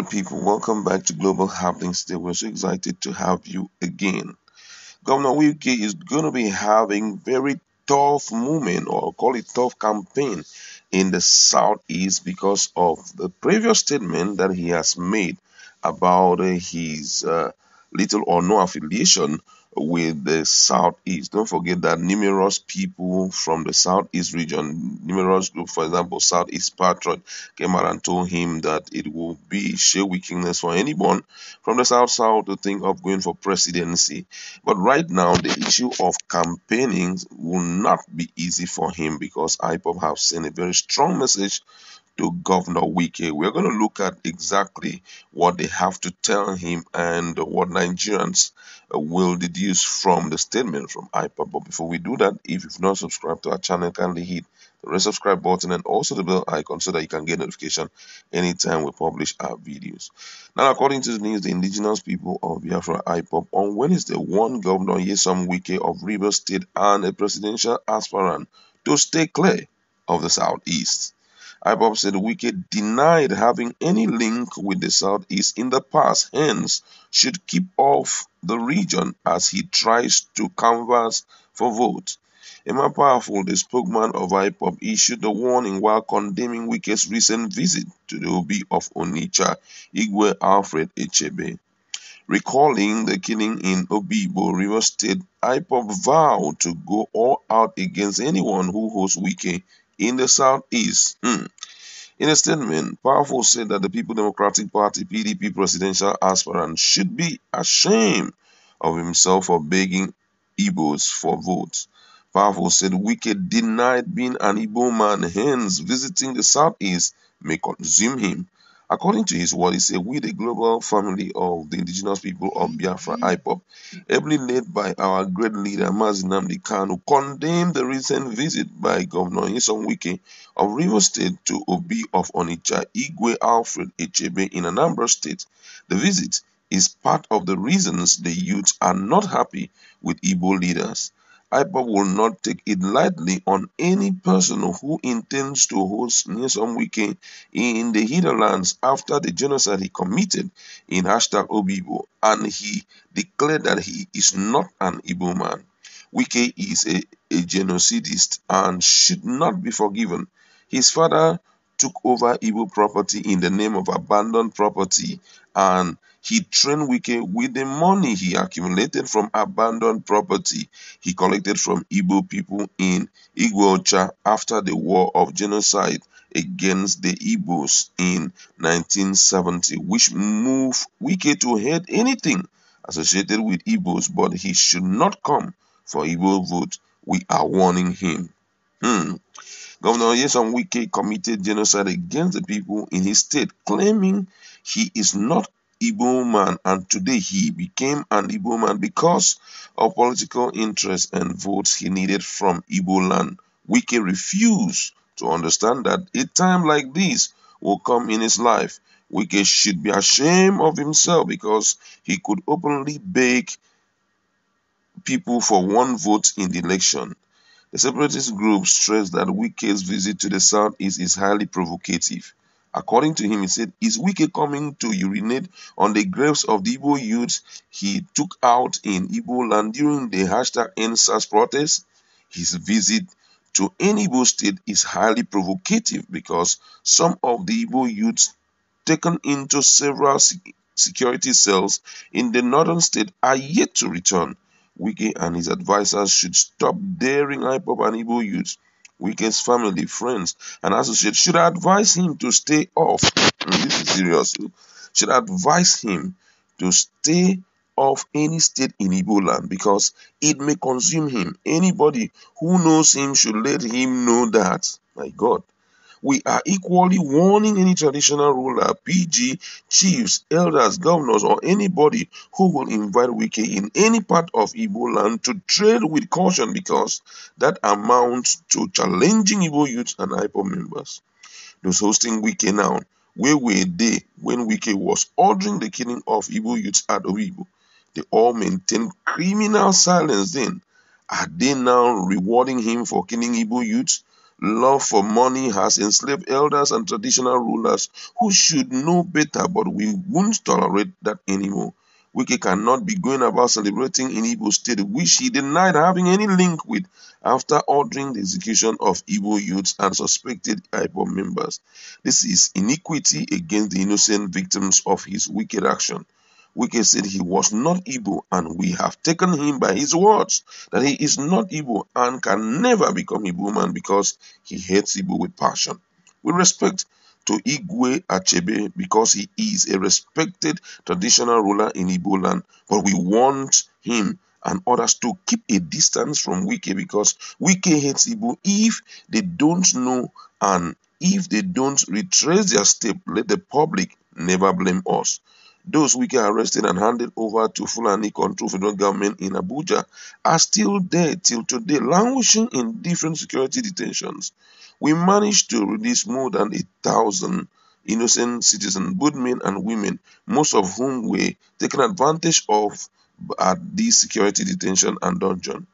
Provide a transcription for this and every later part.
Hello, people. Welcome back to Global Happenings. Today, we're so excited to have you again. Governor Wike is going to be having very tough movement, or call it tough campaign, in the southeast because of the previous statement that he has made about his little or no affiliation with the southeast. Don't forget that numerous people from the southeast region, numerous groups, for example, Southeast Patriot, came out and told him that it will be sheer wickedness for anyone from the south to think of going for presidency. But right now, the issue of campaigning will not be easy for him because IPOB have sent a very strong message to Governor Wike. We're going to look at exactly what they have to tell him and what Nigerians will deduce from the statement from IPOB. But before we do that, if you've not subscribed to our channel, kindly hit the red subscribe button and also the bell icon so that you can get notification anytime we publish our videos. Now, according to the news, the indigenous people of Biafra IPOB on Wednesday warned Governor Nyesom Wike of Rivers State and a presidential aspirant to stay clear of the southeast. IPOB said Wike denied having any link with the southeast in the past, hence should keep off the region as he tries to canvass for votes. Emma Powerful, the spokesman of IPOB, issued the warning while condemning Wike's recent visit to the Obi of Onitsha, Igwe Alfred Echebe. Recalling the killing in Obibo, River State, IPOB vowed to go all out against anyone who hosts Wike in the southeast. In a statement, Powerful said that the People Democratic Party (PDP) presidential aspirant should be ashamed of himself for begging Igbos for votes. Powerful said Wike denied being an Igbo man, hence visiting the southeast may consume him. According to his word, he said, "We, the global family of the indigenous people of Biafra IPOB, ably led by our great leader Mazi Nnamdi Kanu, condemned the recent visit by Governor Nyesom Wike of Rivers State to Obi of Onitsha, Igwe Alfred Echebe in Anambra State. The visit is part of the reasons the youth are not happy with Igbo leaders. IPOB will not take it lightly on any person who intends to host Nyesom Wike in the hinterlands after the genocide he committed in #Obibo, and he declared that he is not an Igbo man. Wike is a genocidist and should not be forgiven. His father took over Igbo property in the name of abandoned property, and he trained Wike with the money he accumulated from abandoned property he collected from Igbo people in Igbocha after the war of genocide against the Igbos in 1970, which moved Wike to hate anything associated with Igbos, but he should not come for Igbo vote. We are warning him." Governor Nyesom Wike committed genocide against the people in his state, claiming he is not Igbo man, and today he became an Igbo man because of political interest and votes he needed from Igbo land. Wike refused to understand that a time like this will come in his life. Wike should be ashamed of himself because he could openly beg people for one vote in the election. The separatist group stressed that Wike's visit to the southeast is highly provocative. According to him, he said, "Is Wike coming to urinate on the graves of the Igbo youths he took out in Igbo land during the #EndSARS protest? His visit to any Igbo state is highly provocative because some of the Igbo youths taken into several security cells in the northern state are yet to return. Wike and his advisors should stop daring IPOB and Igbo youths. Wike's family, friends, and associates should advise him to stay off." This is serious. Should advise him to stay off any state in Igbo land because it may consume him. Anybody who knows him should let him know that. My God. We are equally warning any traditional ruler, PG, chiefs, elders, governors, or anybody who will invite Wike in any part of Igbo land to tread with caution because that amounts to challenging Igbo youth and IPOB members. Those hosting Wike now, where were they when Wike was ordering the killing of Igbo youths at Obibo? They all maintained criminal silence then. Are they now rewarding him for killing Igbo youths? Love for money has enslaved elders and traditional rulers who should know better, but we won't tolerate that anymore. Wike cannot be going about celebrating in Igbo state, which he denied having any link with after ordering the execution of Igbo youths and suspected IPOB members. This is iniquity against the innocent victims of his wicked action. Wike said he was not Igbo, and we have taken him by his words that he is not Igbo and can never become Igbo man because he hates Igbo with passion. With respect to Igwe Achebe because he is a respected traditional ruler in Igbo land, but we want him and others to keep a distance from Wike because Wike hates Igbo. If they don't know and if they don't retrace their step, let the public never blame us. Those Wike arrested and handed over to Fulani controlled federal government in Abuja are still there till today, languishing in different security detentions. We managed to release more than 1,000 innocent citizens, both men and women, most of whom were taken advantage of at this security detention and dungeon.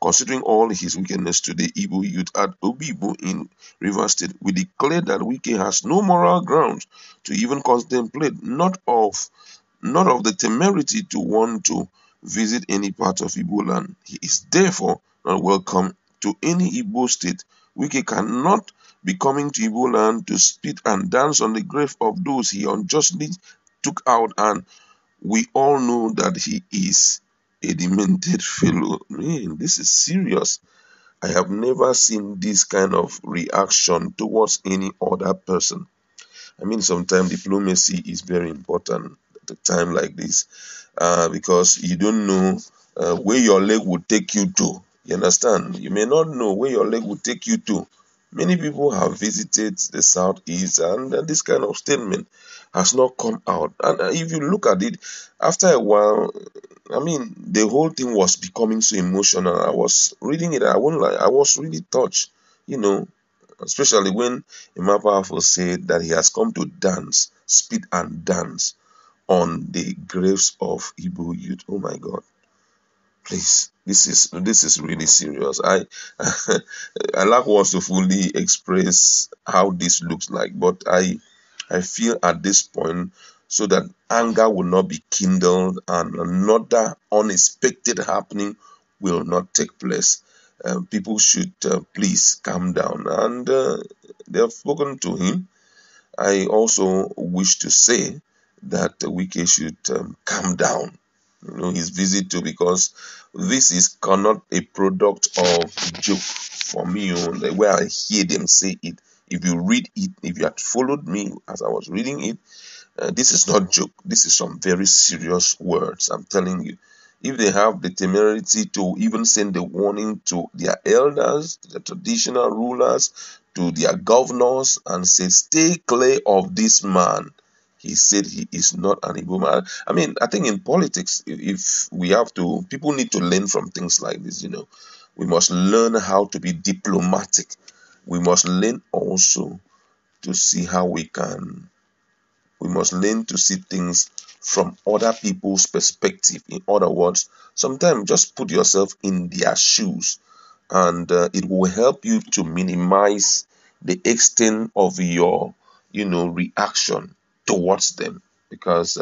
Considering all his wickedness to the Igbo youth at Obibo in Rivers State, we declare that Wike has no moral grounds to even contemplate, not of the temerity to want to visit any part of Igbo land. He is therefore not welcome to any Igbo state. Wike cannot be coming to Igbo land to spit and dance on the grave of those he unjustly took out, and we all know that he is a demented fellow. Man, this is serious. I have never seen this kind of reaction towards any other person. I mean, sometimes diplomacy is very important at a time like this because you don't know where your leg will take you to. You understand? You may not know where your leg will take you to. Many people have visited the southeast, and this kind of statement has not come out. And if you look at it, after a while, I mean, the whole thing was becoming so emotional. I was reading it. I won't lie. I was really touched. You know, especially when Imapafo said that he has come to dance, spit and dance on the graves of Igbo youth. Oh my God. Please, this is really serious. I lack words to fully express how this looks like, but I feel at this point, so that anger will not be kindled and another unexpected happening will not take place. People should please calm down, and they have spoken to him. I also wish to say that Wike should calm down. His visit to, because this is cannot a product of joke for me. The way I hear them say it, if you read it, if you had followed me as I was reading it, this is not joke. This is some very serious words. I'm telling you. If they have the temerity to even send a warning to their elders, the traditional rulers, to their governors, and say, stay clear of this man. He said he is not an Igbo man. I mean, I think in politics, if we have to, people need to learn from things like this, We must learn how to be diplomatic. We must learn also to see how we must learn to see things from other people's perspective. In other words, sometimes just put yourself in their shoes, and it will help you to minimize the extent of your, reaction towards them. Because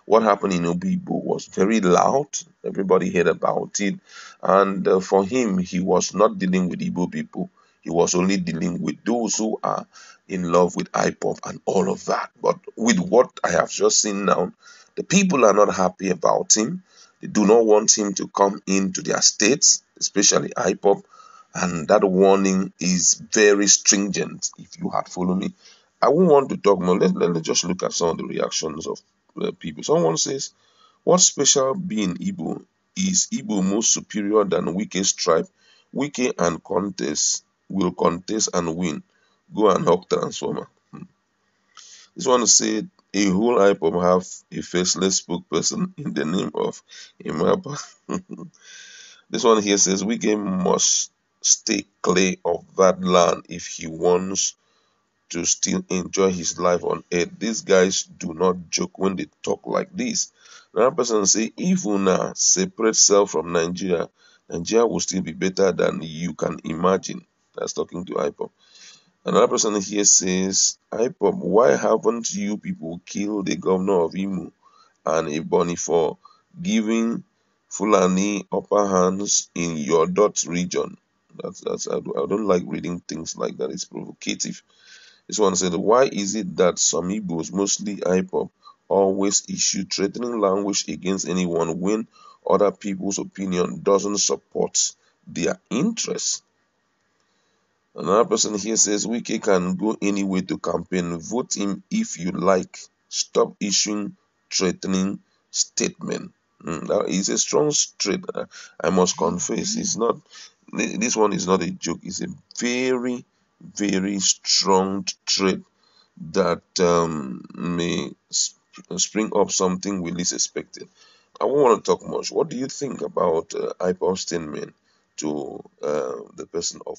what happened in Obibo was very loud. Everybody heard about it. And for him, he was not dealing with Igbo people. He was only dealing with those who are in love with IPOB and all of that. But with what I have just seen now, the people are not happy about him. They do not want him to come into their states, especially IPOB. And that warning is very stringent, if you had followed me. I won't want to talk more. Let's just look at some of the reactions of people. Someone says, what special being Igbo? Is Igbo most superior than Wike's tribe? Wike and contest will contest and win. Go and help Transformer. This one said, a whole IPOB have a faceless spokesperson in the name of Imaba. This one here says, Wike must stay clear of that land if he wants to still enjoy his life on earth. These guys do not joke when they talk like this. Another person say, if Una separate self from Nigeria, Nigeria will still be better than you can imagine. That's talking to IPOB. Another person here says, IPOB, why haven't you people killed the governor of Imo and Ebony for giving Fulani upper hands in your dot region? I don't like reading things like that. It's provocative. This one said, why is it that some Igbos, mostly IPOB, always issue threatening language against anyone when other people's opinion doesn't support their interests? Another person here says, Wike can go anywhere to campaign. Vote him if you like. Stop issuing threatening statement. That is a strong trait. I must confess. It's not. This one is not a joke. It's a very, very strong trait that may spring up something we least expected. I won't want to talk much. What do you think about IPOB statement to the person of